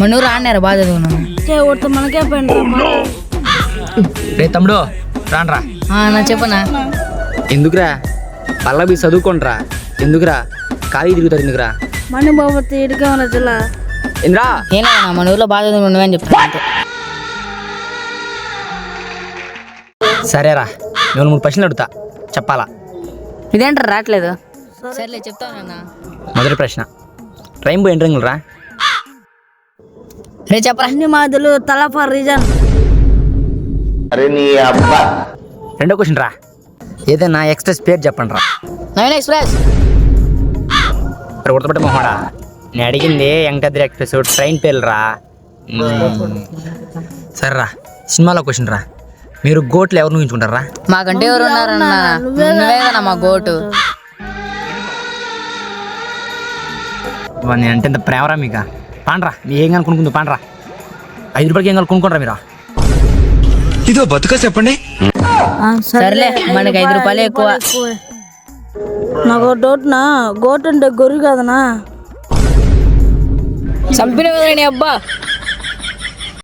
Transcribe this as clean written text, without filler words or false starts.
మనూరు ఆడినారు బాగా చదువుకున్నాను. మనకే పోయింది. రే తమ్ముడు రాన్రా. నా చెప్పనా? ఎందుకురా పల్లవి చదువుకోండిరా. ఎందుకురా ఖాళీ తిరుగుతారు ఎందుకురా? మణి బాబు ఇడిగా ఉన్న జిల్లా ఇంద్రా ఏం లేదన్నా మన ఊర్లో బాగా చదువుకున్నావు అని చెప్తాను అంతే. సరేరా నేను 3 ప్రశ్నలు అడుగుతా చెప్పాలా? ఇదేంటారు రావట్లేదు? సర్లే చెప్తానన్నా. మొదటి ప్రశ్న రెయిన్బో ఎన్ని రంగులు రా? రే చెప్పరా. అన్ని మాదులు తల ఫర్ రీజన్. రెండో క్వశ్చన్ రా, ఏదైనా ఎక్స్ప్రెస్ పేరు చెప్పండి రా. నవీన్ ఎక్స్ప్రెస్. గుర్తుపట్ట మొహడా, నేను అడిగింది వెంకటాద్రి ఎక్స్ప్రెస్ ట్రైన్ పేర్లు రా. సరే రా, సినిమాలో క్వశ్చన్ రా, మీరు గోట్లు ఎవరు ఊహించుకుంటారా? మాకంటే ఎవరు ఉన్నారన్నా? నువ్వే కదా మా గోటు. అంటే ఇంత ప్రేమరా మీకు? పాండ్రా మీ ఏం కనుక్కుంటుంది పాండ్రా. 5 రూపాయలకి ఏం కనుక్కుంటారా మీరు? ఇదో బతుక చెప్పండి. సర్లే మనకి 5 రూపాయలు ఎక్కువ. నాకు డౌట్ నా, గోట్ అంటే గొర్రె కదనా? చంపిన అబ్బా.